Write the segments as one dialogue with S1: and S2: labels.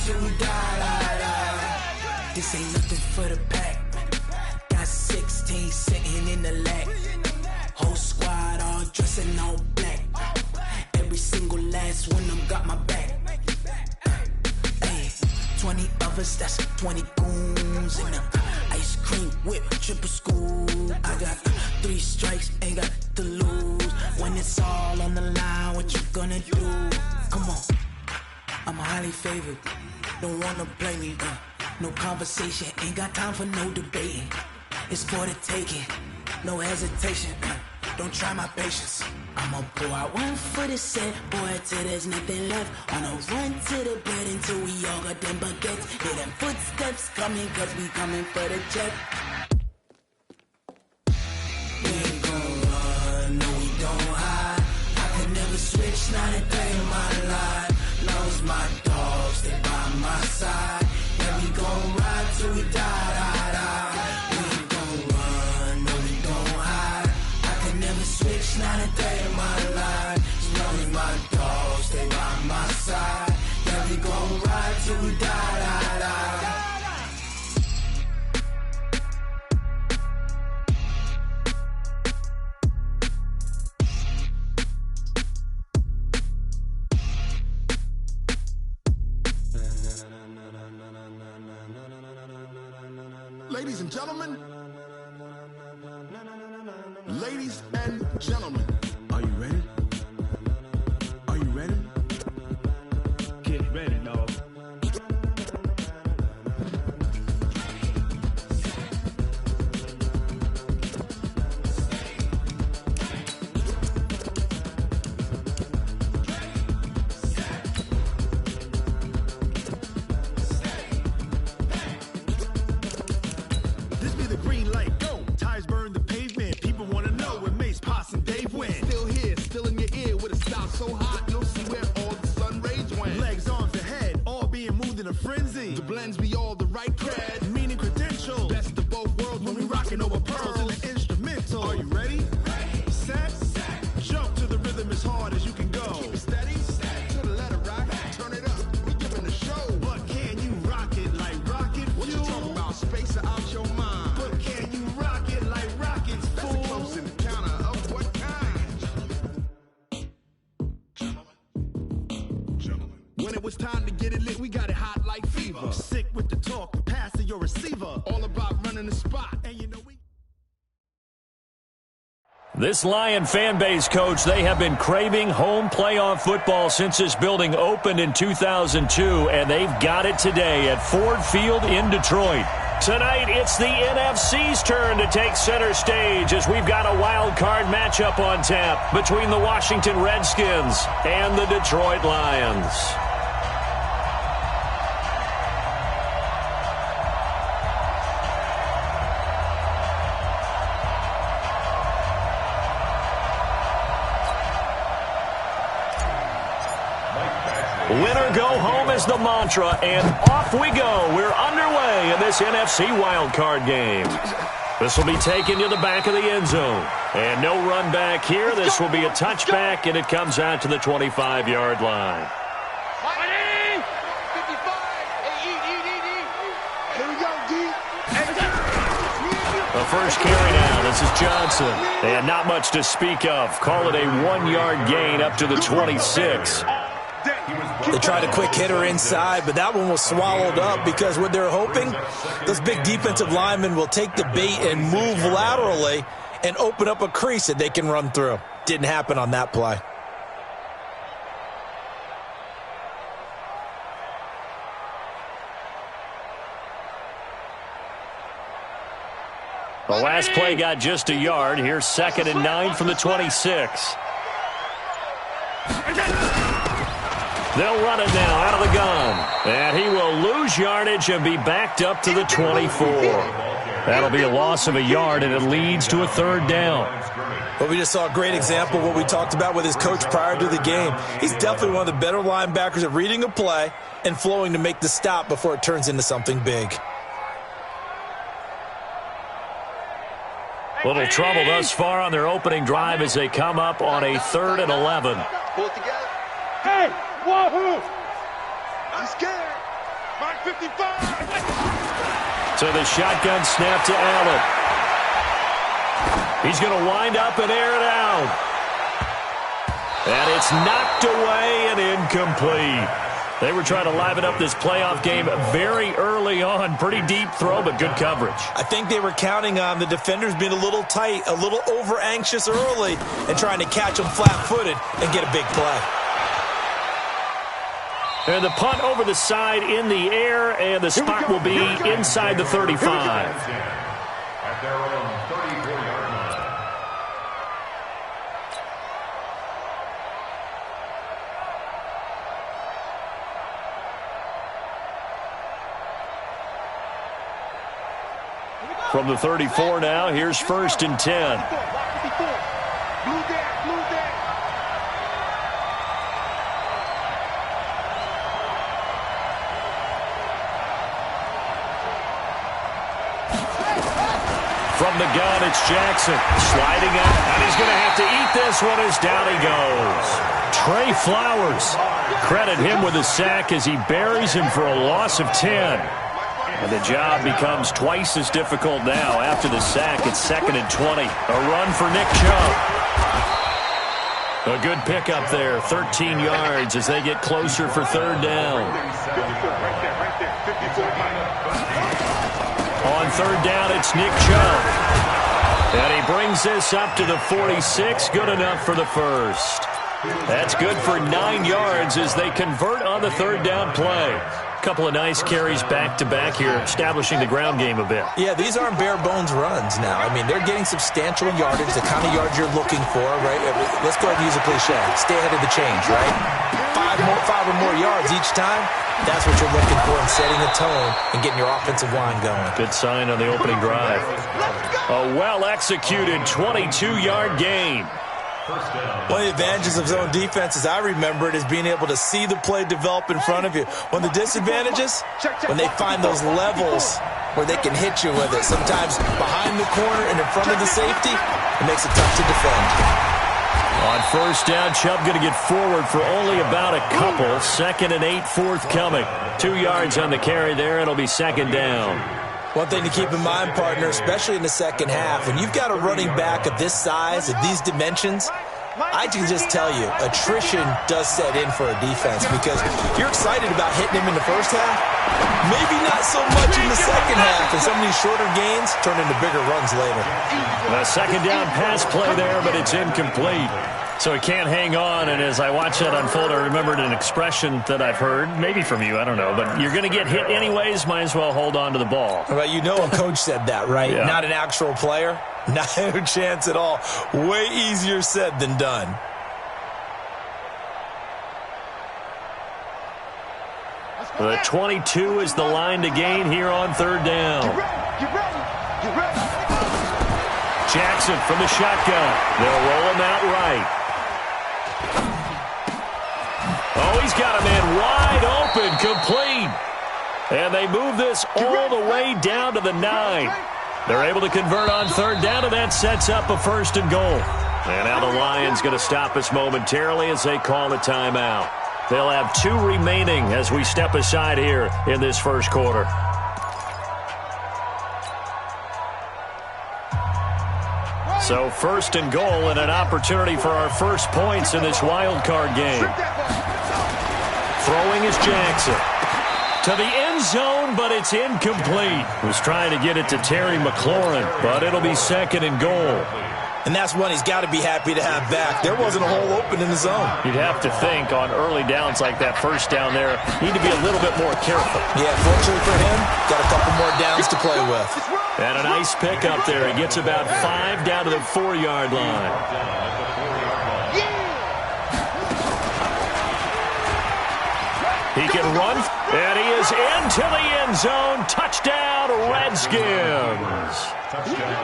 S1: till we die. This ain't nothing for the pack. Got 16 sitting in the lag. Whole squad all dressing all black. Every single last one of them got my back. 20 of us, that's 20 goons in them. Ice cream whip, triple school. I got 3 strikes, ain't got to lose. When it's all on the line, what you gonna do? Come on, I'm highly favored. Don't wanna play me, no conversation, ain't got time for no debating. It's for the taking, no hesitation. Don't try my patience. I'ma pour out one for the set, boy, till there's nothing left. On a run to the bed until we all got them baguettes. Hear them footsteps coming, cause we coming for the jet. We ain't gon' run, no we don't hide. I could never switch, not a day in my life. Long as my dogs, they by my side. Yeah, we gon' ride till we die. We ain't gon' run, no we don't hide. I could never switch, not a day in my life. As long as my dogs, they by my side. Yeah, we gon' ride till we die.
S2: Ladies and gentlemen, ladies and gentlemen, are you ready? Are you ready? Get ready, dog. This be the green light, go. Tires burn the pavement. People wanna know where Mace, Pops, and Dave went. Still here, still in your ear with a style so hot, you'll see where all the sun rays went. Legs, arms, and head, all being moved in a frenzy. The blends be all the right cred, meaning credentials. Best of both worlds when we rockin' over pearls in the instrumental. Are you ready? Set, jump to the rhythm as hard as you can go. Keep it steady, to the letter rock, turn it up. We giving the show. But can you rock it like rocket fuel? What you talking about? Space or out your mind? But can you rock it like rockets, fool? That's a close encounter of what kind? Gentlemen. When it was time to get it lit, we got it hot like fever. Sick with the talk, pass to your receiver. All about running the spot, and you know we.
S3: This Lion fan base, Coach, they have been craving home playoff football since this building opened in 2002, and they've got it today at Ford Field in Detroit. Tonight, it's the NFC's turn to take center stage as we've got a wild card matchup on tap between the Washington Redskins and the Detroit Lions. Winner go home is the mantra, and off we go. We're underway in this NFC wildcard game. This will be taken to the back of the end zone. And no run back here. This will be a touchback, and it comes out to the 25-yard line. The first carry now. This is Johnson. And not much to speak of. Call it a 1-yard gain up to the 26.
S4: They tried a quick hitter inside, but that one was swallowed up because what they're hoping, those big defensive linemen will take the bait and move laterally and open up a crease that they can run through. Didn't happen on that play.
S3: The last play got just a yard. Here's 2nd and 9 from the 26. They'll run it now out of the gun. And he will lose yardage and be backed up to the 24. That'll be a loss of a yard, and it leads to a 3rd down.
S4: Well, we just saw a great example of what we talked about with his coach prior to the game. He's definitely one of the better linebackers at reading a play and flowing to make the stop before it turns into something big.
S3: Little trouble thus far on their opening drive as they come up on a 3rd and 11.
S5: Pull it together. Hey, wahoo! I'm scared.
S3: So the shotgun snap to Allen. He's going to wind up and air it out. And it's knocked away and incomplete. They were trying to liven up this playoff game very early on. Pretty deep throw, but good coverage.
S4: I think they were counting on the defenders being a little tight, a little over-anxious early, and trying to catch them flat-footed and get a big play.
S3: And the punt over the side in the air, and the spot will be inside the 35.
S5: At their own 34-yard line.
S3: From the 34 now, here's 1st and 10. From the gun, it's Jackson. Sliding up, and he's going to have to eat this one as down he goes. Trey Flowers. Credit him with a sack as he buries him for a loss of 10. And the job becomes twice as difficult now. After the sack, it's 2nd and 20. A run for Nick Chubb. A good pickup there, 13 yards as they get closer for 3rd down. On 3rd down, it's Nick Chubb. And he brings this up to the 46. Good enough for the first. That's good for 9 yards as they convert on the 3rd down play. Couple of nice carries back-to-back here, establishing the ground game a bit.
S4: Yeah, these aren't bare-bones runs now. I mean, they're getting substantial yardage, the kind of yards you're looking for, right? Let's go ahead and use a cliche. Stay ahead of the change, right? Five or more yards each time. That's what you're looking for in setting a tone and getting your offensive line going.
S3: Good sign on the opening drive. A well-executed 22-yard gain.
S4: One of the advantages of zone defense, as I remember it, is being able to see the play develop in front of you. One of the disadvantages, when they find those levels where they can hit you with it, sometimes behind the corner and in front of the safety, it makes it tough to defend.
S3: On 1st down, Chubb going to get forward for only about a couple. 2nd and 8 forthcoming. 2 yards on the carry there. It'll be 2nd down.
S4: One thing to keep in mind, partner, especially in the second half, when you've got a running back of this size, of these dimensions, I can just tell you, attrition does set in for a defense because you're excited about hitting him in the first half, maybe not so much in the second half, and some of these shorter gains turn into bigger runs later.
S3: A 2nd down pass play there, but it's incomplete. So he can't hang on, and as I watch that unfold, I remembered an expression that I've heard, maybe from you, I don't know, but you're going to get hit anyways, might as well hold on to the ball.
S4: Well, you know a coach said that, right?
S3: Yeah. Not
S4: an actual player. No chance at all. Way easier said than done.
S3: The 22 is the line to gain here on 3rd down. Jackson from the shotgun. They'll roll him out right. Oh, he's got a man wide open, complete. And they move this all the way down to the 9. They're able to convert on 3rd down, and that sets up a 1st and goal. And now the Lions going to stop us momentarily as they call a timeout. They'll have 2 remaining as we step aside here in this first quarter. So 1st and goal and an opportunity for our first points in this wild card game. Throwing is Jackson. To the end zone, but it's incomplete. Was trying to get it to Terry McLaurin, but it'll be 2nd and goal.
S4: And that's one he's got to be happy to have back. There wasn't a hole open in the zone.
S3: You'd have to think on early downs like that 1st down there, need to be a little bit more careful.
S4: Yeah, fortunately for him, got a couple more downs to play with.
S3: And a nice pick up there. He gets about 5 down to the 4-yard line. He can run, and he is into the end zone. Touchdown, Redskins.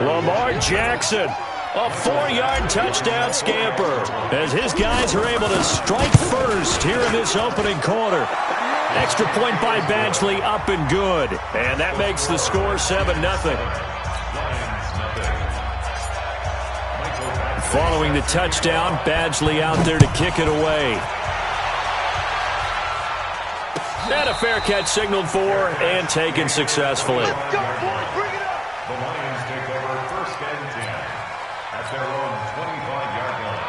S3: Lamar Jackson, a 4-yard touchdown scamper, as his guys are able to strike first here in this opening quarter. Extra point by Badgley, up and good. And that makes the score 7-0. Following the touchdown, Badgley out there to kick it away. And a fair catch signaled for and taken successfully.
S5: The Lions take over 1st and 10 at their own 25-yard line.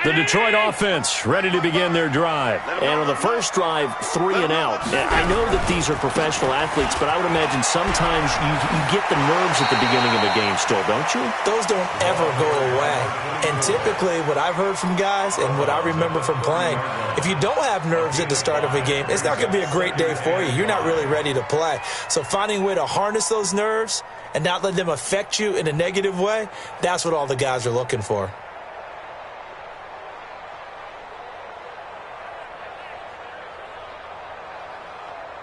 S3: The Detroit offense ready to begin their drive.
S6: And on the first drive, 3 and out. I know that these are professional athletes, but I would imagine sometimes you get the nerves at the beginning of a game still, don't you?
S4: Those don't ever go away. And typically what I've heard from guys and what I remember from playing, if you don't have nerves at the start of a game, it's not going to be a great day for you. You're not really ready to play. So finding a way to harness those nerves and not let them affect you in a negative way, that's what all the guys are looking for.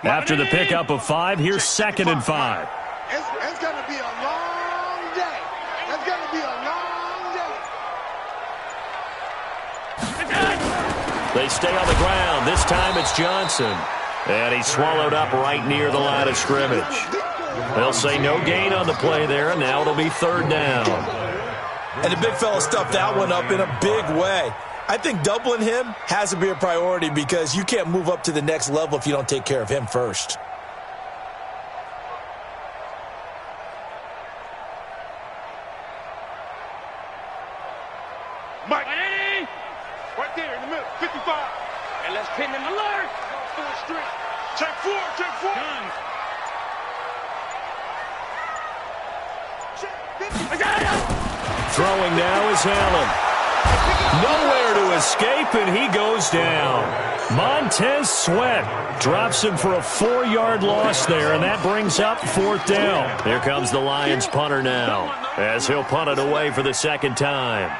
S3: After the pickup of 5, here's 2nd and 5.
S2: It's going to be a long day. It's going to be a long day.
S3: They stay on the ground. This time it's Johnson. And he's swallowed up right near the line of scrimmage. They'll say no gain on the play there, and now it'll be 3rd down.
S4: And the big fella stuffed that one up in a big way. I think doubling him has to be a priority because you can't move up to the next level if you don't take care of him first.
S2: Mike. Right there in the middle. 55.
S7: And let's pin him alert.
S2: Full strength. Check 4. Check 4.
S7: Done.
S3: Throwing now is Allen. Nowhere to escape, and he goes down. Montez Sweat drops him for a 4-yard loss there, and that brings up 4th down. Here comes the Lions punter now, as he'll punt it away for the 2nd time.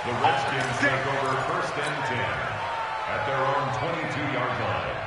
S5: The Redskins take over 1st and 10 at their own 22-yard line.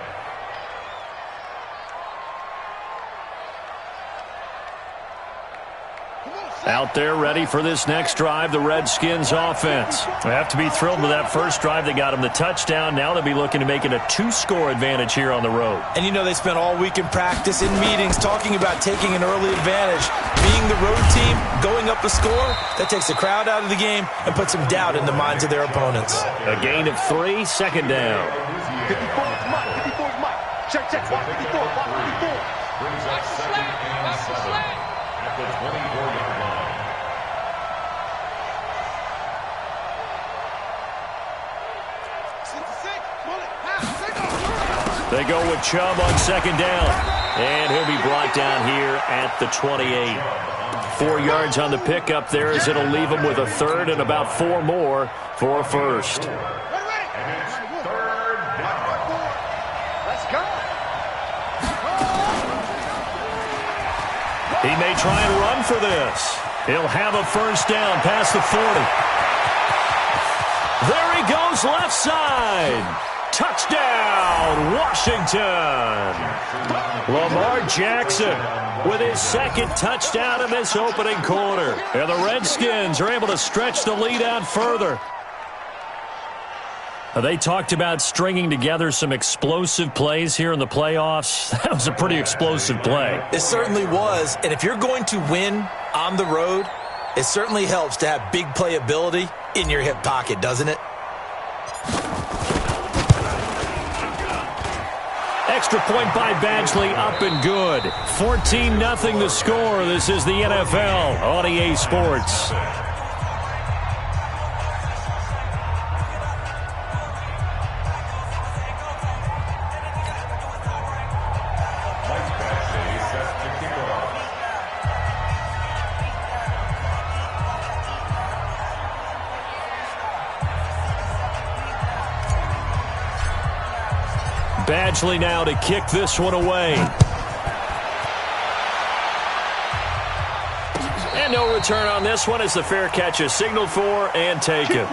S3: Out there ready for this next drive, the Redskins offense. They have to be thrilled with that first drive. They got them the touchdown. Now they'll be looking to make it a 2-score advantage here on the road.
S4: And you know they spent all week in practice, in meetings, talking about taking an early advantage. Being the road team, going up a score, that takes the crowd out of the game and puts some doubt in the minds of their opponents.
S3: A gain of 3, 2nd down.
S2: 54 is Mike. 54 is Mike. Check, check. Watch 54. Watch 54.
S5: Brings up 2nd and 7 at the 24-yard line.
S3: They go with Chubb on 2nd down. And he'll be brought down here at the 28. 4 yards on the pickup there as it'll leave him with a 3rd and about 4 more for a 1st.
S5: And it's 3rd down.
S2: Let's go.
S3: He may try and run for this. He'll have a 1st down past the 40. There he goes left side. Touchdown, Washington. Lamar Jackson with his 2nd touchdown in this opening quarter. And the Redskins are able to stretch the lead out further. They talked about stringing together some explosive plays here in the playoffs. That was a pretty explosive play.
S4: It certainly was. And if you're going to win on the road, it certainly helps to have big playability in your hip pocket, doesn't it?
S3: Extra point by Badgley, up and good. 14-0 the score. This is the NFL on EA Sports. Badgley now to kick this one away. And no return on this one as the fair catch is signaled for and taken.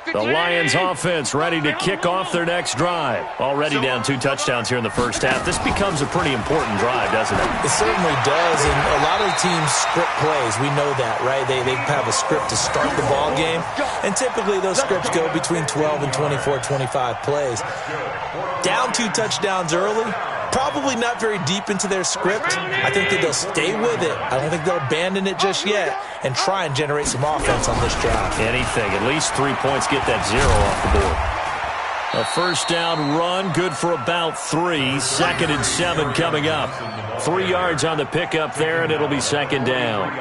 S3: The Lions offense ready to kick off their next drive. Already down 2 touchdowns here in the first half. This becomes a pretty important drive, doesn't it?
S4: It certainly does, and a lot of the teams script plays. We know that, right? They have a script to start the ball game, and typically those scripts go between 12 and 24, 25 plays. Down 2 touchdowns early, probably not very deep into their script. I think that they'll stay with it. I don't think they'll abandon it just yet and try and generate some offense on this drive.
S3: Anything. At least 3 points, get that 0 off the board. A first down run, good for about 3. 2nd and 7 coming up. 3 yards on the pickup there, and it'll be 2nd down.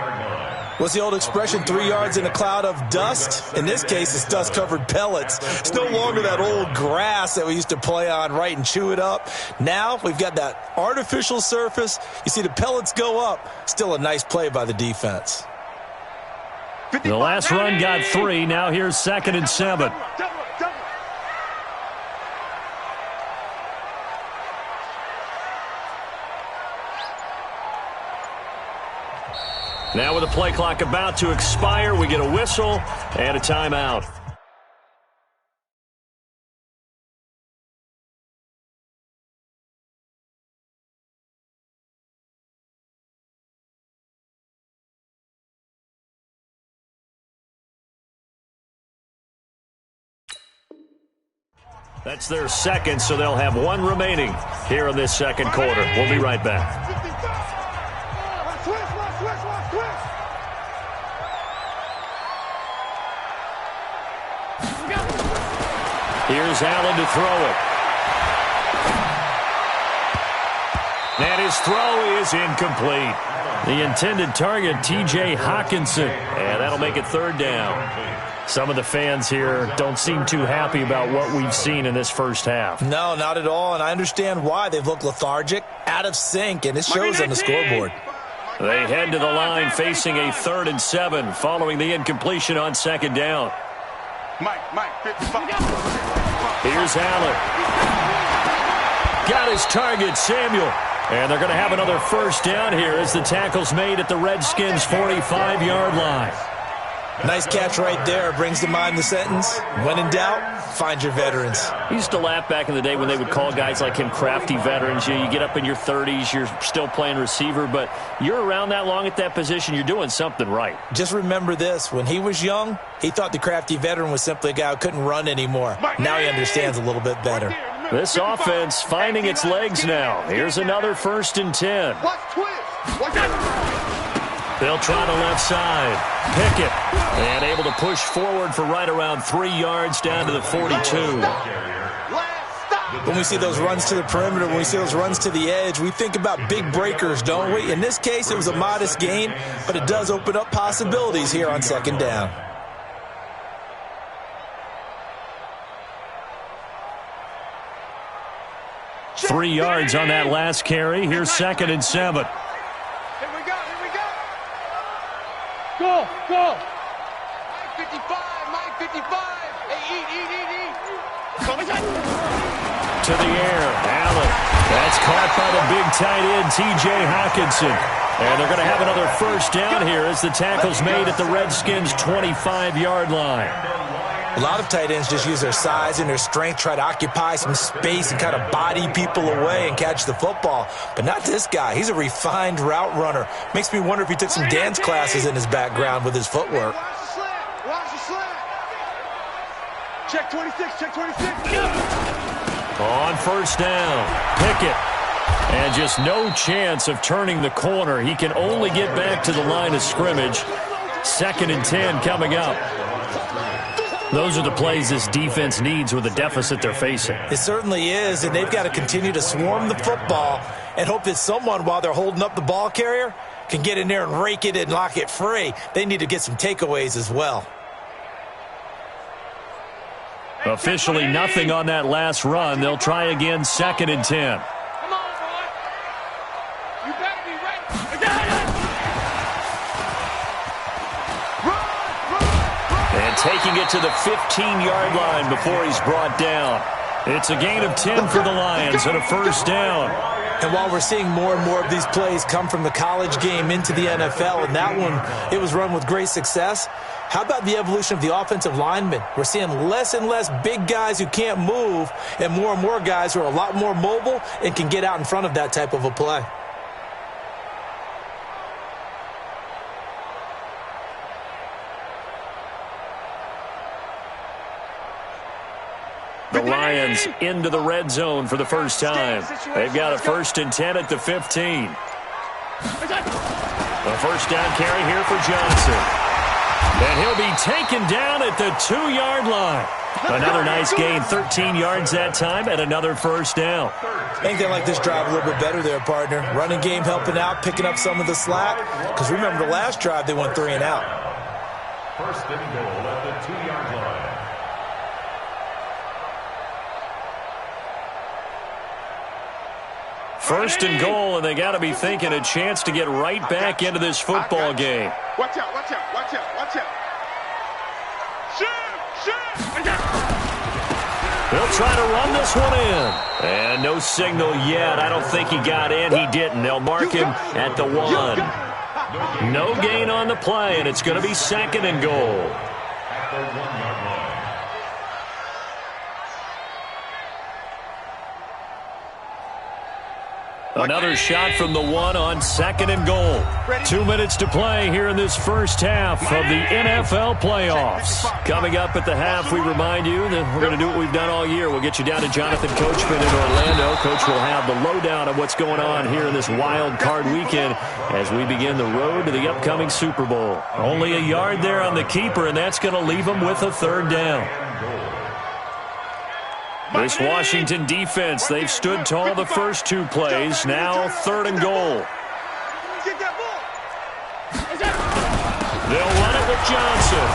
S4: What's the old expression, 3 yards in a cloud of dust? In this case, it's dust-covered pellets. It's no longer that old grass that we used to play on, right, and chew it up. Now we've got that artificial surface. You see the pellets go up. Still a nice play by the defense.
S3: The last run got 3. Now here's 2nd and 7. Now with the play clock about to expire, we get a whistle and a timeout. That's their second, so they'll have 1 remaining here in this second quarter. We'll be right back. Here's Allen to throw it. And his throw is incomplete. The intended target, T.J. Hawkinson. And that'll make it 3rd down. Some of the fans here don't seem too happy about what we've seen in this first half.
S4: No, not at all, and I understand why. They've looked lethargic, out of sync, and it shows on the scoreboard.
S3: They head to the line facing a 3rd and 7 following the incompletion on 2nd down. Here's Allen. Got his target, Samuel. And they're going to have another first down here as the tackle's made at the Redskins' 45-yard line.
S4: Nice catch right there. Brings to mind the sentence, when in doubt, find your veterans.
S3: I used to laugh back in the day when they would call guys like him crafty veterans. You get up in your 30s, you're still playing receiver, but you're around that long at that position, you're doing something right.
S4: Just remember this. When he was young, he thought the crafty veteran was simply a guy who couldn't run anymore. Now he understands a little bit better.
S3: This offense finding its legs now. Here's another 1st and 10. They'll try the left side. Pickett. And able to push forward for right around 3 yards down to the 42.
S4: When we see those runs to the perimeter, when we see those runs to the edge, we think about big breakers, don't we? In this case, it was a modest gain, but it does open up possibilities here on 2nd down.
S3: Three yards on that last carry. Here's 2nd and 7.
S7: Go! Mike 55! Hey, eat!
S3: To the air, Allen. That's caught by the big tight end, T.J. Hawkinson. And they're going to have another first down here as the tackle's made at the Redskins' 25-yard line.
S4: A lot of tight ends just use their size and their strength, try to occupy some space and kind of body people away and catch the football. But not this guy. He's a refined route runner. Makes me wonder if he took some dance classes in his background with his footwork.
S2: Watch the slant. Check 26.
S3: On first down, Pickett. And just no chance of turning the corner. He can only get back to the line of scrimmage. 2nd and 10 coming up. Those are the plays this defense needs with the deficit they're facing.
S4: It certainly is, and they've got to continue to swarm the football and hope that someone, while they're holding up the ball carrier, can get in there and rake it and lock it free. They need to get some takeaways as well.
S3: Officially nothing on that last run. They'll try again, 2nd and 10.
S7: Come on, boy! You better be ready!
S3: And taking it to the 15-yard line before he's brought down. It's a gain of 10 for the Lions and a first down.
S4: And while we're seeing more and more of these plays come from the college game into the NFL, and that one, it was run with great success, how about the evolution of the offensive linemen? We're seeing less and less big guys who can't move and more guys who are a lot more mobile and can get out in front of that type of a play.
S3: The Lions into the red zone for the first time. They've got a 1st and 10 at the 15. A first down carry here for Johnson. And he'll be taken down at the 2-yard line. Another nice gain, 13 yards that time, and another first down.
S4: I think they like this drive a little bit better there, partner. Running game helping out, picking up some of the slack. Because remember, the last drive, they went 3 and out.
S5: 1st and goal at the 2-yard line.
S3: First and goal, and they got to be thinking a chance to get right back into this football game.
S7: Watch out, watch out, watch out, watch out. Shoot!
S3: They'll try to run this one in. And no signal yet. I don't think he got in. He didn't. They'll mark him at the 1. No gain on the play, and it's going to be 2nd and goal.
S5: At the 1-yard line.
S3: Another shot from the 1 on 2nd and goal. 2 minutes to play here in this first half of the NFL playoffs. Coming up at the half, we remind you that we're going to do what we've done all year. We'll get you down to Jonathan Coachman in Orlando. Coach will have the lowdown of what's going on here in this wild card weekend as we begin the road to the upcoming Super Bowl. Only a yard there on the keeper, and that's going to leave them with a 3rd down. This Washington defense, they've stood tall the first 2 plays. Now 3rd and goal. They'll run it with Johnson.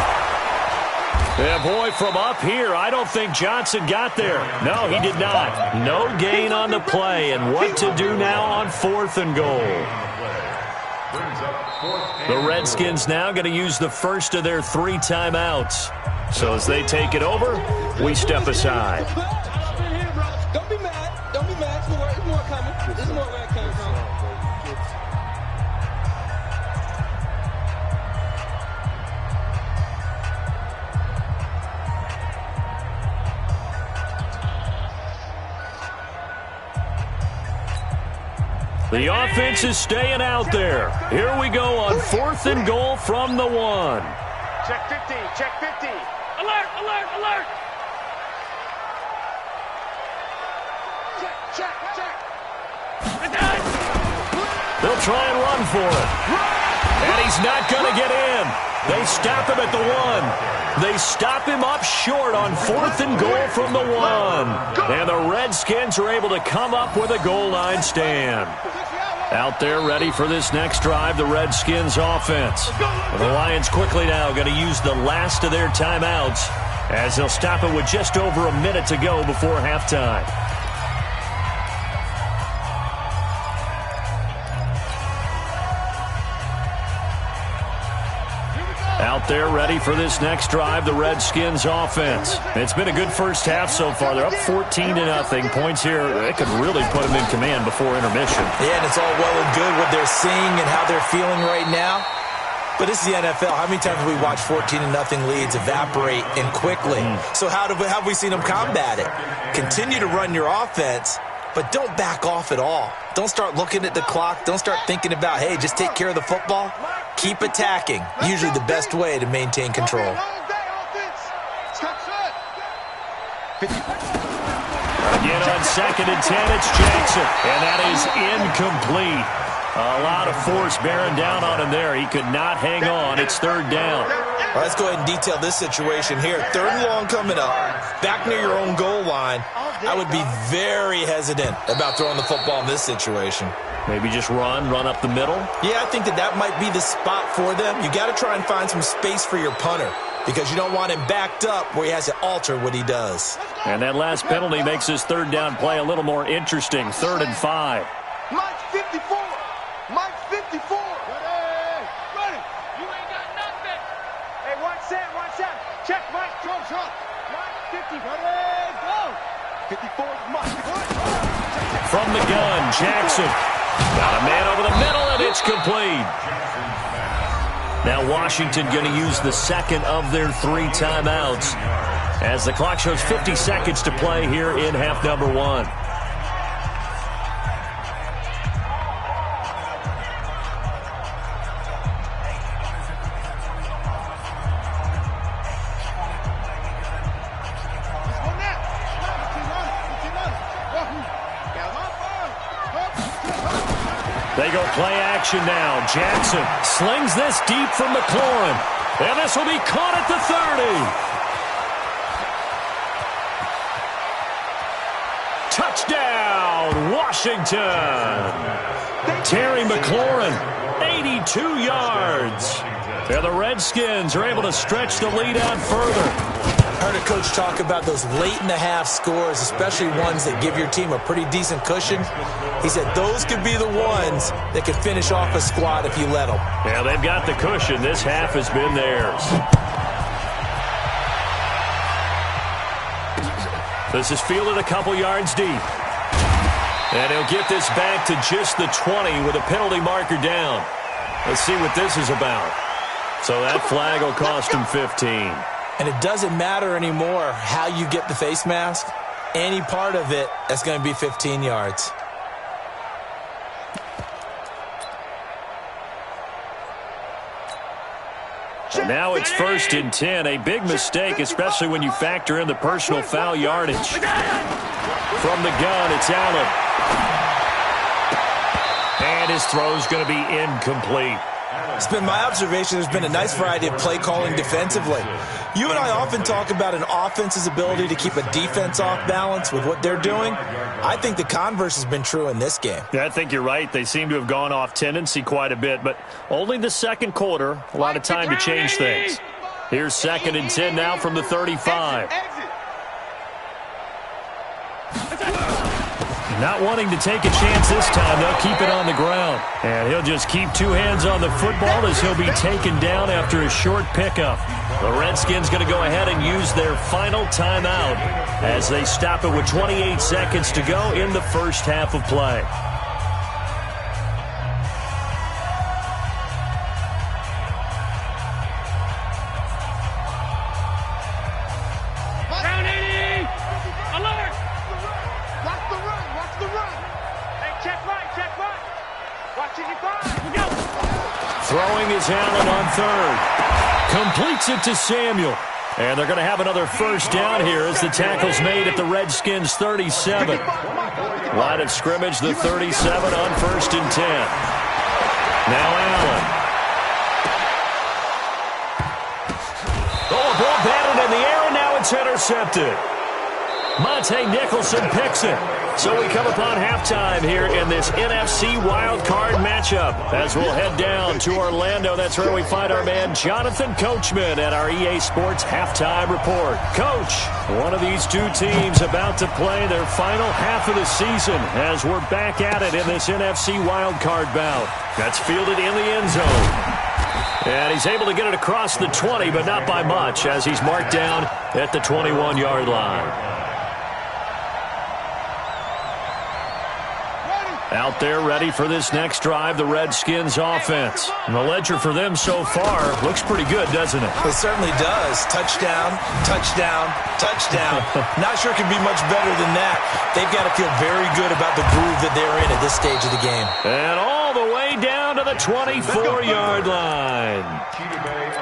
S3: Yeah, boy, from up here, I don't think Johnson got there. No, he did not. No gain on the play. And what to do now on 4th and goal? The Redskins now going to use the first of their 3 timeouts. So as they take it over, we step aside.
S8: Don't be mad. Don't be mad. There's more coming. There's more where it came from.
S3: The offense is staying out there. Here we go on 4th and goal from the 1.
S7: Check 50, check 50. Alert, alert, alert. Check.
S3: They'll try and run for it. And he's not going to get in. They stop him at the 1. They stop him up short on 4th and goal from the 1. And the Redskins are able to come up with a goal line stand. Out there ready for this next drive, the Redskins offense. And the Lions quickly now going to use the last of their timeouts as they'll stop it with just over a minute to go before halftime. Out there ready for this next drive, the Redskins offense. It's been a good first half so far. They're up 14-0. Points here, they could really put them in command before intermission.
S4: Yeah, and it's all well and good what they're seeing and how they're feeling right now. But this is the NFL. How many times have we watched 14-0 leads evaporate and quickly? So how have we seen them combat it? Continue to run your offense, but don't back off at all. Don't start looking at the clock. Don't start thinking about, hey, just take care of the football. Keep attacking. Usually the best way to maintain control.
S3: Again on 2nd and 10, it's Jackson. And that is incomplete. A lot of force bearing down on him there. He could not hang on. It's 3rd down.
S4: All right, let's go ahead and detail this situation here. 3rd and long coming up. Back near your own goal line. I would be very hesitant about throwing the football in this situation.
S3: Maybe just run up the middle.
S4: Yeah, I think that might be the spot for them. You got to try and find some space for your punter because you don't want him backed up where he has to alter what he does.
S3: And that last penalty makes his 3rd down play a little more interesting. 3rd and 5.
S7: Mike 54. Mike 54. Ready. You ain't got nothing. Hey, 1 second. Check, Mike. Shot. Mike 50. Ready, go. 54 is Mike.
S3: From the gun, Jackson. Got a man over the middle, and it's complete. Now Washington going to use the second of their 3 timeouts as the clock shows 50 seconds to play here in half number 1. They go play action now. Jackson slings this deep from McLaurin. And this will be caught at the 30. Touchdown, Washington. Terry McLaurin, 82 yards. And the Redskins are able to stretch the lead out further.
S4: I heard a coach talk about those late-in-the-half scores, especially ones that give your team a pretty decent cushion. He said those could be the ones that could finish off a squad if you let them.
S3: Yeah, they've got the cushion. This half has been theirs. This is fielded a couple yards deep. And he'll get this back to just the 20 with a penalty marker down. Let's see what this is about. So that flag will cost him 15.
S4: And it doesn't matter anymore how you get the face mask. Any part of it, that's going to be 15 yards.
S3: And now it's 1st and 10. A big mistake, especially when you factor in the personal foul yardage. From the gun, it's Allen. And his throw's going to be incomplete.
S4: It's been my observation there's been a nice variety of play calling defensively. You and I often talk about an offense's ability to keep a defense off balance with what they're doing. I think the converse has been true in this game.
S3: Yeah, I think you're right. They seem to have gone off tendency quite a bit, but only the second quarter, a lot of time to change things. Here's 2nd and 10 now from the 35. Not wanting to take a chance this time, they'll keep it on the ground. And he'll just keep 2 hands on the football as he'll be taken down after a short pickup. The Redskins going to go ahead and use their final timeout as they stop it with 28 seconds to go in the first half of play. Throwing is Allen on 3rd. Completes it to Samuel. And they're going to have another first down here as the tackle's made at the Redskins' 37. Line of scrimmage, the 37 on 1st and 10. Now Allen. Oh, a ball batted in the air, and now it's intercepted. Monte Nicholson picks it. So we come upon halftime here in this NFC wildcard matchup as we'll head down to Orlando. That's where we find our man Jonathan Coachman at our EA Sports Halftime Report. Coach, one of these two teams about to play their final half of the season as we're back at it in this NFC wildcard bout. That's fielded in the end zone. And he's able to get it across the 20, but not by much as he's marked down at the 21-yard line. Out there ready for this next drive, the Redskins offense. And the ledger for them so far looks pretty good, doesn't it?
S4: It certainly does. Touchdown, touchdown, touchdown. Not sure it can be much better than that. They've got to feel very good about the groove that they're in at this stage of the game.
S3: And all the way down to the 24-yard line.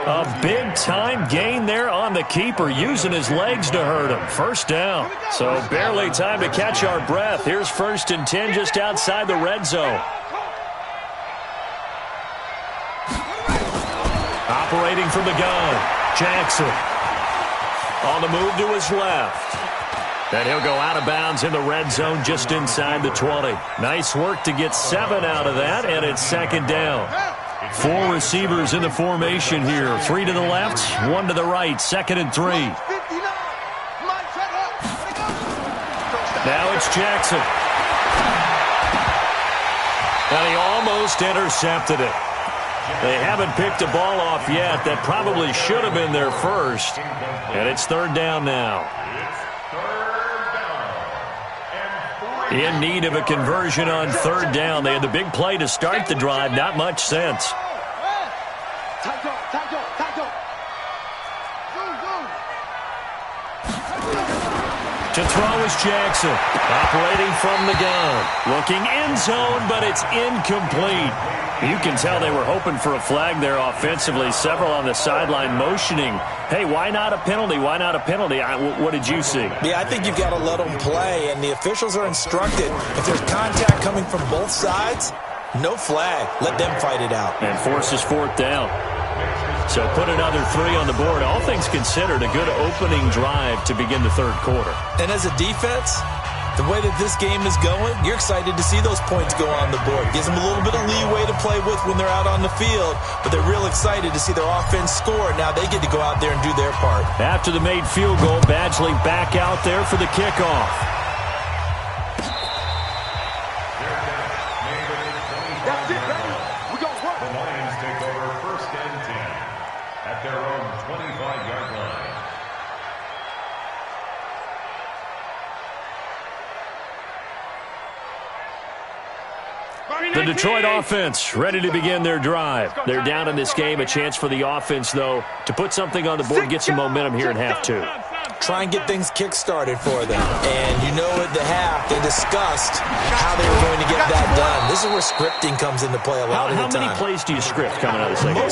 S3: A big-time gain there on the keeper, using his legs to hurt him. First down. So barely time to catch our breath. Here's 1st and 10 just outside the red zone. Operating from the gun, Jackson. On the move to his left. And he'll go out of bounds in the red zone just inside the 20. Nice work to get 7 out of that, and it's 2nd down. 4 receivers in the formation here. 3 to the left, 1 to the right. 2nd and 3. Now it's Jackson. And he almost intercepted it. They haven't picked a ball off yet. That probably should have been their first. And it's 3rd down now. In need of a conversion on third down. They had the big play to start the drive. Not much sense. To throw is Jackson. Operating from the gun. Looking end zone, but it's incomplete. You can tell they were hoping for a flag there offensively. Several on the sideline motioning, hey, why not a penalty? Why not a penalty? What did you see?
S4: Yeah, I think you've got to let them play, and the officials are instructed. If there's contact coming from both sides, no flag. Let them fight it out.
S3: And forces fourth down. So put another 3 on the board. All things considered, a good opening drive to begin the third quarter.
S4: And as a defense, the way that this game is going, you're excited to see those points go on the board. Gives them a little bit of leeway to play with when they're out on the field, but they're real excited to see their offense score. Now they get to go out there and do their part.
S3: After the made field goal, Badgley back out there for the kickoff.
S7: That's it, baby. We're going to work.
S5: The Lions take over first and 10 at their own 25-yard line.
S3: The Detroit offense ready to begin their drive. They're down in this game. A chance for the offense, though, to put something on the board, get some momentum here in half 2.
S4: Try and get things kick-started for them. And you know at the half, they discussed how they were going to get that done. This is where scripting comes into play a lot of the time.
S3: How many plays do you script coming out of the second?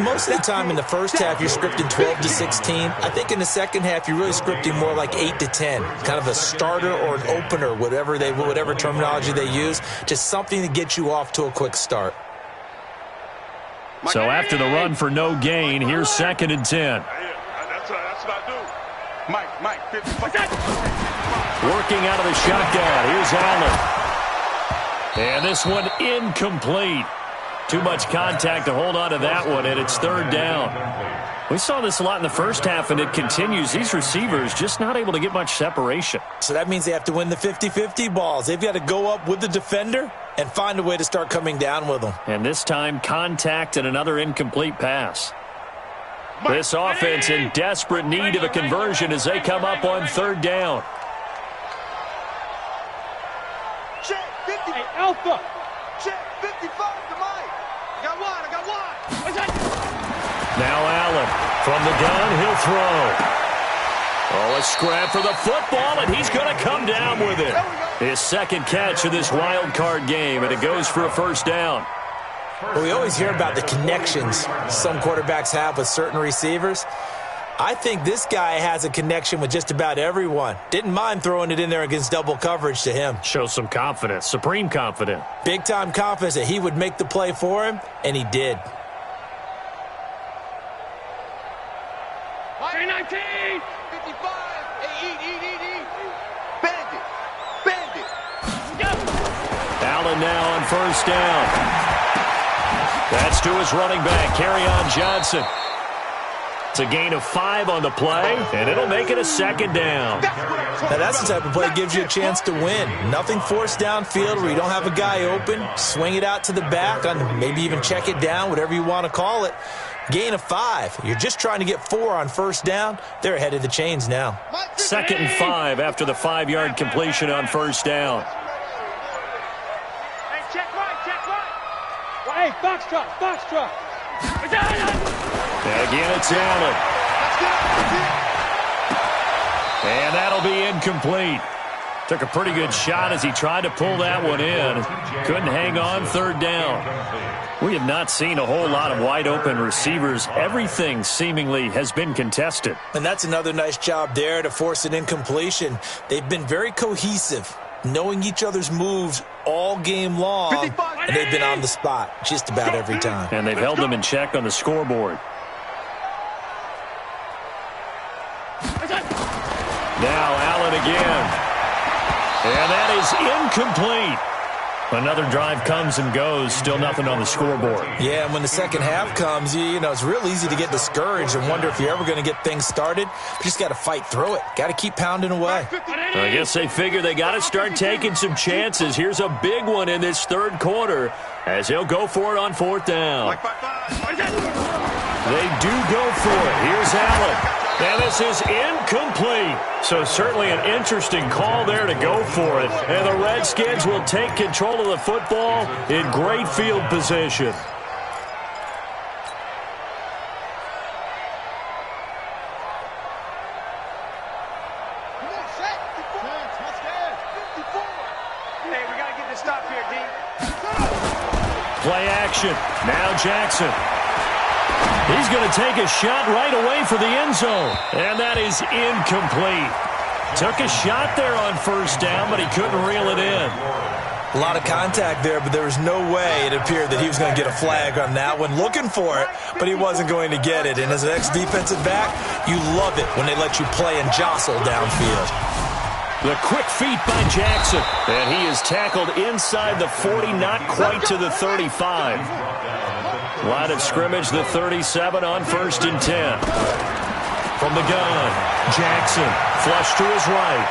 S4: Most of the time in the first half, you're scripting 12 to 16. I think in the second half, you're really scripting more like 8 to 10. Kind of a starter or an opener, whatever terminology they use. Just something to get you off to a quick start.
S3: So after the run for no gain, here's 2nd and 10.
S7: That's what I do. Mike, 55.
S3: Working out of the shotgun. Here's Allen. And this one incomplete. Too much contact to hold on to that one, and it's 3rd down. We saw this a lot in the first half, and it continues. These receivers just not able to get much separation.
S4: So that means they have to win the 50-50 balls. They've got to go up with the defender and find a way to start coming down with them.
S3: And this time, contact and another incomplete pass. This offense in desperate need of a conversion as they come up on 3rd down.
S7: Check 50. Hey, Alpha. Check 55 to Mike. I got one.
S3: Now Allen from the gun, he'll throw. Oh, a scrap for the football, and he's going to come down with it. His 2nd catch of this wild card game, and it goes for a 1st down.
S4: Well, we always hear about the connections some quarterbacks have with certain receivers. I think this guy has a connection with just about everyone. Didn't mind throwing it in there against double coverage to him.
S3: Shows some confidence, supreme confidence.
S4: Big-time confidence that he would make the play for him, and he did.
S7: 19. 55. Hey, eat. Bandit.
S3: Allen now on 1st down. That's to his running back, Kerryon Johnson. It's a gain of 5 on the play, and it'll make it a 2nd down.
S4: Now that's the type of play that gives you a chance to win. Nothing forced downfield where you don't have a guy open. Swing it out to the back, maybe even check it down, whatever you want to call it. Gain of 5. You're just trying to get 4 on 1st down. They're ahead of the chains now.
S3: 2nd and 5 after the 5-yard completion on 1st down.
S7: Hey, check right. Hey, box truck.
S3: Again, it's Allen. And that'll be incomplete. Took a pretty good shot as he tried to pull that one in. Couldn't hang on, 3rd down. We have not seen a whole lot of wide-open receivers. Everything seemingly has been contested.
S4: And that's another nice job there to force an incompletion. They've been very cohesive, knowing each other's moves all game long, and they've been on the spot just about every time.
S3: And they've held them in check on the scoreboard. Now Allen again. And that is incomplete. Another drive comes and goes, still nothing on the scoreboard.
S4: Yeah, and when the second half comes, you know, it's real easy to get discouraged and wonder if you're ever going to get things started. You just got to fight through it. Got to keep pounding away.
S3: I guess they figure they got to start taking some chances. Here's a big one in this 3rd quarter as he'll go for it on 4th down. They do go for it. Here's Allen. And this is incomplete. So certainly an interesting call there to go for it. And the Redskins will take control of the football in great field position. Play action. Now Jackson. He's going to take a shot right away for the end zone. And that is incomplete. Took a shot there on first down, but he couldn't reel it in.
S4: A lot of contact there, but there was no way it appeared that he was going to get a flag on that one. Looking for it, but he wasn't going to get it. And as an ex-defensive back, you love it when they let you play and jostle downfield.
S3: The quick feet by Jackson. And he is tackled inside the 40, not quite to the 35. Line of scrimmage, the 37 on 1st and 10. From the gun, Jackson, flush to his right.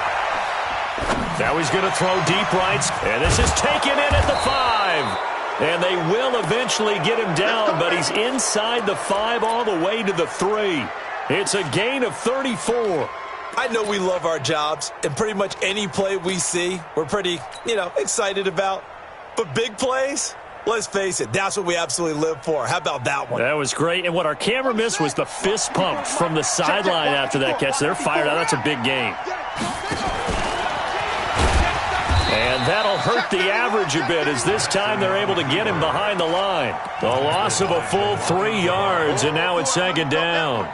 S3: Now he's going to throw deep rights, and this is taken in at the 5. And they will eventually get him down, but he's inside the 5 all the way to the 3. It's a gain of 34.
S4: I know we love our jobs, and pretty much any play we see, we're pretty, excited about. But big plays, let's face it, that's what we absolutely live for. How about that one?
S3: That was great, and what our camera missed was the fist pump from the sideline after that catch. They're fired out. That's a big game. And that'll hurt the average a bit as this time they're able to get him behind the line. The loss of a full 3 yards, and now it's 2nd down.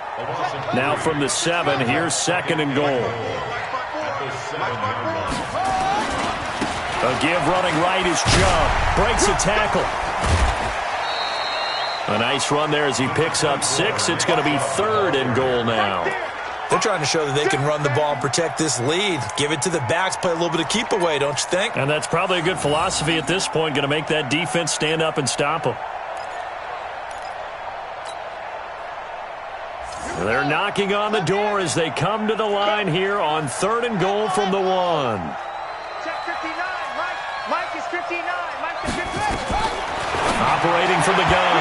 S3: Now from the 7, here's 2nd and goal. A give running right is Chubb. Breaks a tackle. A nice run there as he picks up 6. It's going to be 3rd and goal now.
S4: They're trying to show that they can run the ball and protect this lead. Give it to the backs, play a little bit of keep away, don't you think?
S3: And that's probably a good philosophy at this point, going to make that defense stand up and stop them. They're knocking on the door as they come to the line here on 3rd and goal from the 1.
S7: Check 59, Mike is 59, Mike is 59.
S3: Operating from the gun,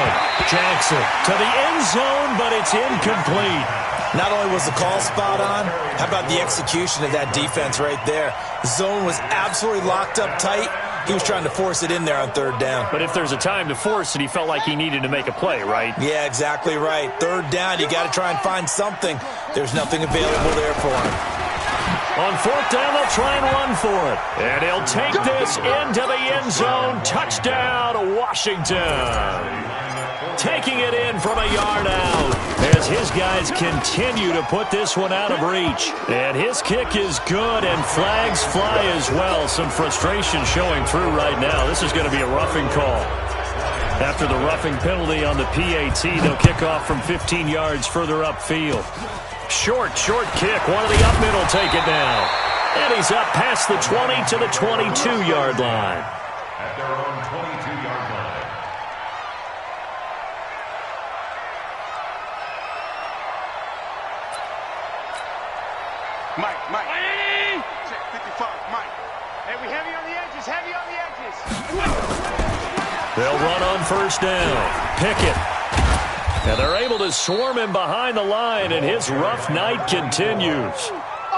S3: Jackson to the end zone, but it's incomplete.
S4: Not only was the call spot on, how about the execution of that defense right there? The zone was absolutely locked up tight. He was trying to force it in there on 3rd down.
S3: But if there's a time to force it, he felt like he needed to make a play, right?
S4: Yeah, exactly right. 3rd down, you got to try and find something. There's nothing available there for him.
S3: On 4th down, they'll try and run for it. And he'll take this into the end zone. Touchdown, Washington. Taking it in from a yard out as his guys continue to put this one out of reach. And his kick is good, and flags fly as well. Some frustration showing through right now. This is going to be a roughing call. After the roughing penalty on the PAT, they'll kick off from 15 yards further upfield. Short kick. One of the up middle take it down. And he's up past the 20 to the 22-yard line.
S5: At their own 22-yard line.
S7: Mike. Check 55, Mike. Hey, we heavy on the edges,
S3: They'll run on 1st down. Pickett. And they're able to swarm him behind the line, and his rough night continues.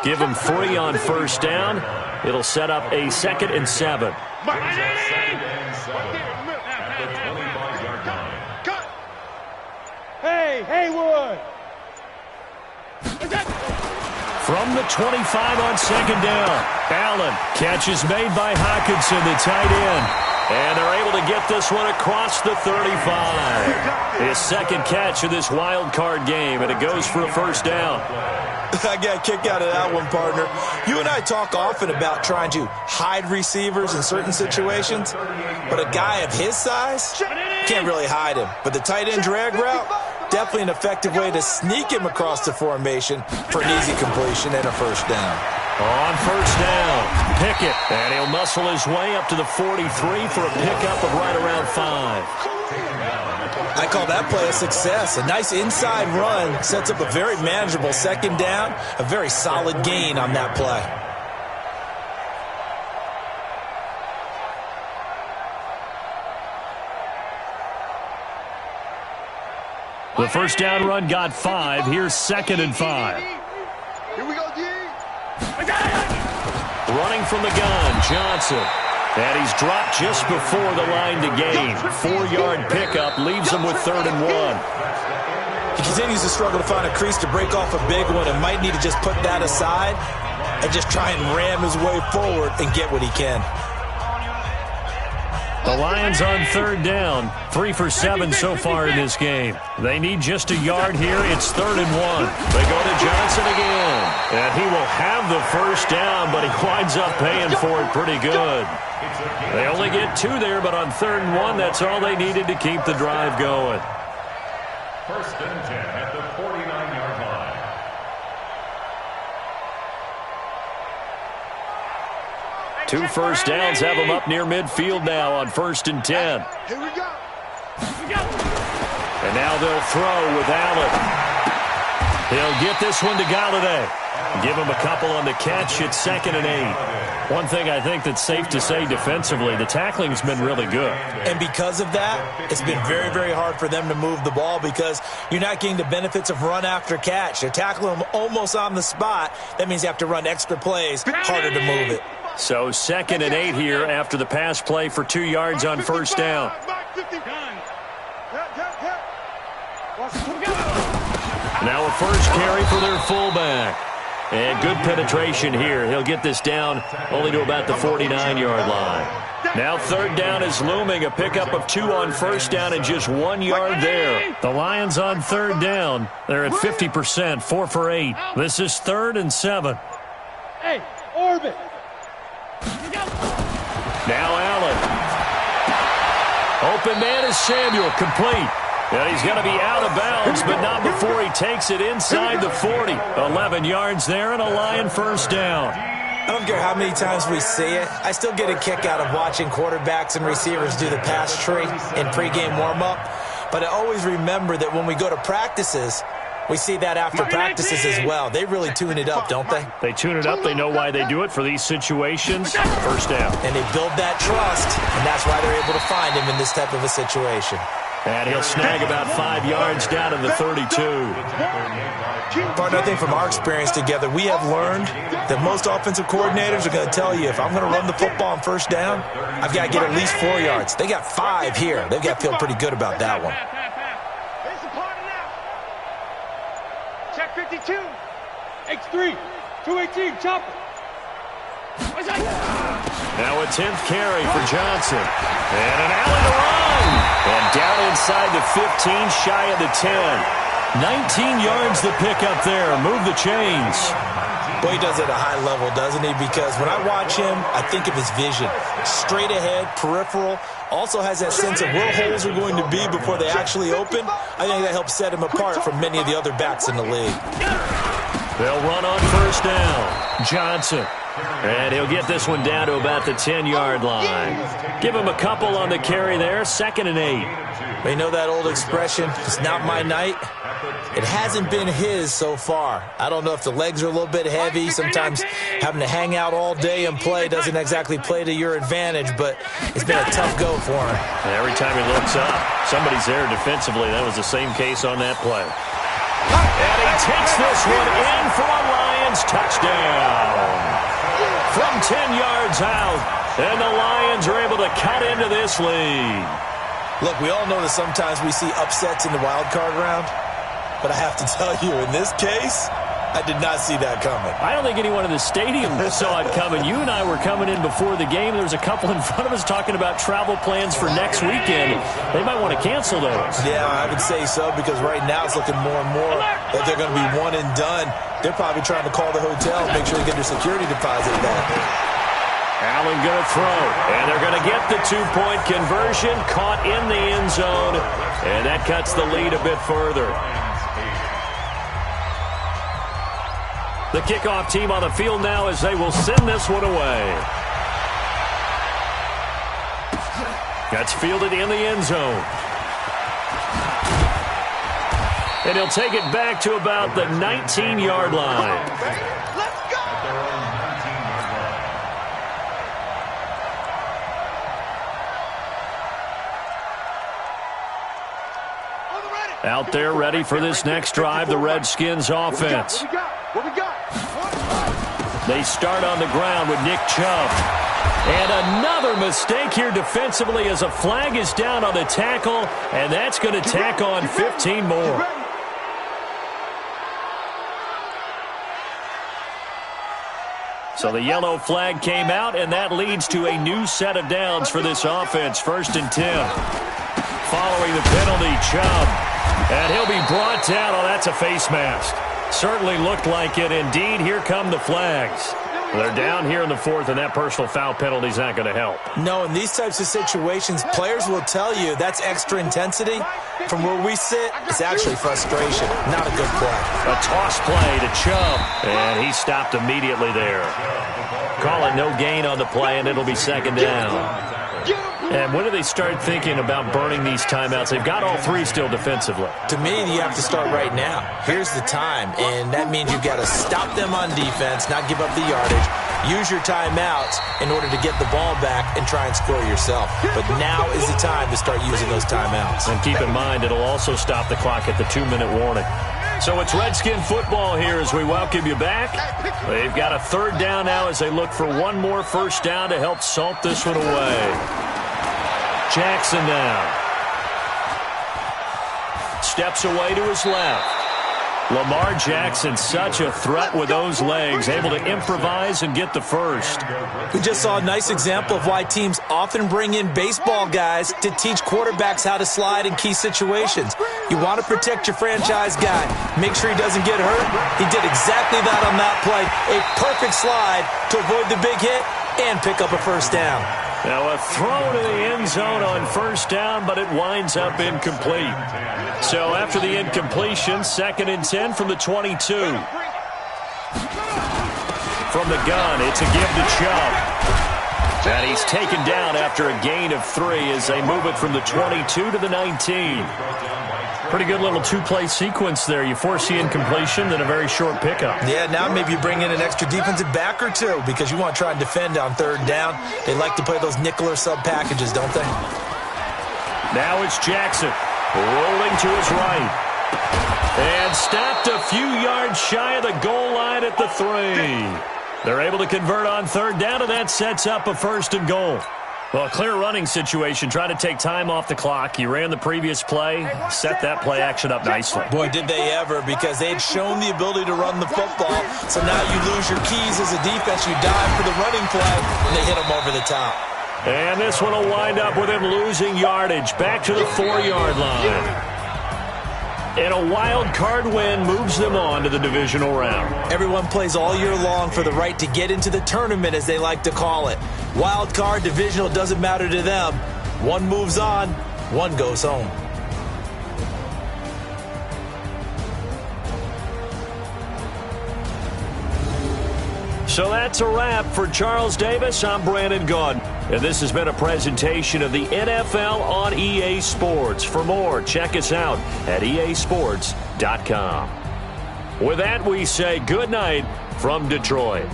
S3: Give him 3 on 1st down. It'll set up a 2nd and 7.
S7: Hey, Haywood.
S3: From the 25 on 2nd down. Allen. Catch is made by Hockenson, the tight end. And they're able to get this one across the 35. His 2nd catch of this wild card game, and it goes for a 1st down.
S4: I got a kick out of that one, partner. You and I talk often about trying to hide receivers in certain situations, but a guy of his size can't really hide him. But the tight end drag route, definitely an effective way to sneak him across the formation for an easy completion and a 1st down.
S3: On 1st down, Pickett, and he'll muscle his way up to the 43 for a pickup of right around 5.
S4: I call that play a success. A nice inside run sets up a very manageable 2nd down, a very solid gain on that play.
S3: The first down run got 5. Here's 2nd and 5.
S7: Here we go, D.
S3: Running from the gun, Johnson. And he's dropped just before the line to gain. 4-yard pickup leaves him with 3rd and 1.
S4: He continues to struggle to find a crease to break off a big one and might need to just put that aside and just try and ram his way forward and get what he can.
S3: The Lions on 3rd down. 3 for 7 so far in this game. They need just a yard here. It's 3rd and 1. They go to Johnson again. And he will have the first down, but he winds up paying for it pretty good. They only get 2 there, but on 3rd and 1, that's all they needed to keep the drive going.
S5: 1st and 10 at the 49-yard line.
S3: Two first downs have them up near midfield now on 1st and 10.
S7: Here we go.
S3: And now they'll throw with Allen. He'll get this one to Galladay. Give him a couple on the catch. It's 2nd and 8. One thing I think that's safe to say defensively, the tackling's been really good.
S4: And because of that, it's been very, very hard for them to move the ball because you're not getting the benefits of run after catch. They're tackling them almost on the spot. That means you have to run extra plays, harder to move it.
S3: So 2nd and 8 here after the pass play for 2 yards on 1st down. Now a first carry for their fullback. And good penetration here. He'll get this down only to about the 49-yard line. Now 3rd down is looming. A pickup of 2 on 1st down and just 1 yard there. The Lions on 3rd down. They're at 50%, 4 for 8. This is 3rd and 7.
S8: Hey, orbit.
S3: Now Allen. Open man is Samuel, complete. And he's going to be out of bounds, but not before he takes it inside the 40. 11 yards there and a Lion first down.
S4: I don't care how many times we see it. I still get a kick out of watching quarterbacks and receivers do the pass tree in pregame warm-up. But I always remember that when we go to practices, we see that after practices as well. They really tune it up, don't they?
S3: They tune it up. They know why they do it for these situations. First down.
S4: And they build that trust, and that's why they're able to find him in this type of a situation.
S3: And he'll snag about 5 yards down to the 32.
S4: Partner, I think from our experience together, we have learned that most offensive coordinators are going to tell you, if I'm going to run the football on 1st down, I've got to get at least 4 yards. They got 5 here. They've got to feel pretty good about that one.
S7: It's a party now. Check 52.
S8: X3, 218, chopper.
S3: Now a 10th carry for Johnson. And an Allen to run. And down inside the 15, shy of the 10. 19 yards the pick up there. Move the chains.
S4: Boy, he does it at a high level, doesn't he? Because when I watch him, I think of his vision. Straight ahead, peripheral. Also has that sense of where holes are going to be before they actually open. I think that helps set him apart from many of the other backs in the league.
S3: They'll run on 1st down. Johnson. And he'll get this one down to about the 10-yard line. Give him a couple on the carry there. 2nd and 8.
S4: You know that old expression, it's not my night? It hasn't been his so far. I don't know if the legs are a little bit heavy. Sometimes having to hang out all day and play doesn't exactly play to your advantage, but it's been a tough go for him.
S3: And every time he looks up, somebody's there defensively. That was the same case on that play. And he takes this one in for a Lions touchdown. From 10 yards out, and the Lions are able to cut into this lead.
S4: Look, we all know that sometimes we see upsets in the wild card round, but I have to tell you, in this case, I did not see that coming.
S3: I don't think anyone in the stadium saw it coming. You and I were coming in before the game. There was a couple in front of us talking about travel plans for next weekend. They might want to cancel those.
S4: Yeah, I would say so, because right now it's looking more and more that they're going to be one and done. They're probably trying to call the hotel and make sure they get their security deposit back.
S3: Allen going to throw, and they're going to get the 2-point conversion, caught in the end zone, and that cuts the lead a bit further. The kickoff team on the field now as they will send this one away. That's fielded in the end zone. And he'll take it back to about the 19-yard line.
S7: Let's go! On the ready.
S3: Out there ready for this next drive, the Redskins offense.
S7: What we got?
S3: They start on the ground with Nick Chubb. And another mistake here defensively as a flag is down on the tackle, and that's going to tack on 15 more. So the yellow flag came out, and that leads to a new set of downs for this offense. 1st and 10. Following the penalty, Chubb. And he'll be brought down. Oh, that's a face mask. Certainly looked like it. Indeed, here come the flags. They're down here in the 4th, and that personal foul penalty is not going to help.
S4: No, in these types of situations, players will tell you that's extra intensity. From where we sit, it's actually frustration. Not a good play.
S3: A toss play to Chubb, and he stopped immediately there. Call it no gain on the play, and it'll be 2nd down. And when do they start thinking about burning these timeouts? They've got all 3 still defensively.
S4: To me, you have to start right now. Here's the time, and that means you've got to stop them on defense, not give up the yardage, use your timeouts in order to get the ball back and try and score yourself. But now is the time to start using those timeouts.
S3: And keep in mind, it'll also stop the clock at the 2-minute warning. So it's Redskin football here as we welcome you back. They've got a 3rd down now as they look for one more 1st down to help salt this one away. Jackson now. Steps away to his left. Lamar Jackson, such a threat with those legs, able to improvise and get the 1st.
S4: We just saw a nice example of why teams often bring in baseball guys to teach quarterbacks how to slide in key situations. You want to protect your franchise guy. Make sure he doesn't get hurt. He did exactly that on that play. A perfect slide to avoid the big hit and pick up a 1st down.
S3: Now a throw to the end zone on 1st down, but it winds up incomplete. So after the incompletion, 2nd and 10 from the 22. From the gun, it's a give to Chubb. And he's taken down after a gain of 3 as they move it from the 22 to the 19. Pretty good little 2-play sequence there. You force the incompletion, then a very short pickup.
S4: Yeah, now maybe you bring in an extra defensive back or 2 because you want to try and defend on 3rd down. They like to play those nickel or sub packages, don't they?
S3: Now it's Jackson rolling to his right. And stopped a few yards shy of the goal line at the 3. They're able to convert on 3rd down, and that sets up a 1st and goal. Well, a clear running situation, trying to take time off the clock. He ran the previous play, set that play action up nicely.
S4: Boy, did they ever, because they had shown the ability to run the football. So now you lose your keys as a defense. You dive for the running play, and they hit him over the top.
S3: And this one will wind up with him losing yardage back to the 4-yard line. And a wild card win moves them on to the divisional round.
S4: Everyone plays all year long for the right to get into the tournament, as they like to call it. Wild card, divisional, doesn't matter to them. One moves on, one goes home.
S3: So that's a wrap for Charles Davis. I'm Brandon Gaudin. And this has been a presentation of the NFL on EA Sports. For more, check us out at easports.com. With that, we say good night from Detroit.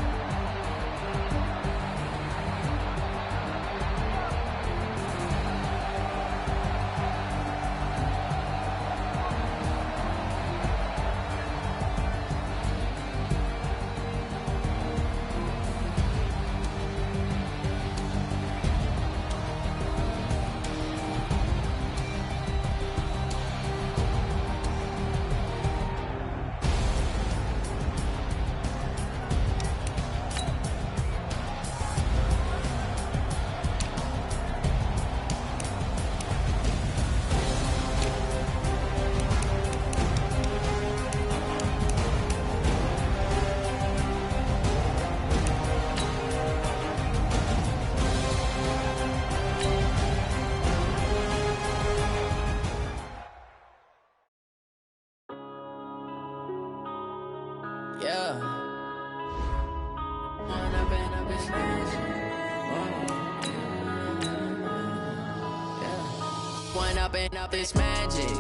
S9: Up this magic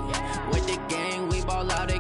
S9: with the gang, we ball out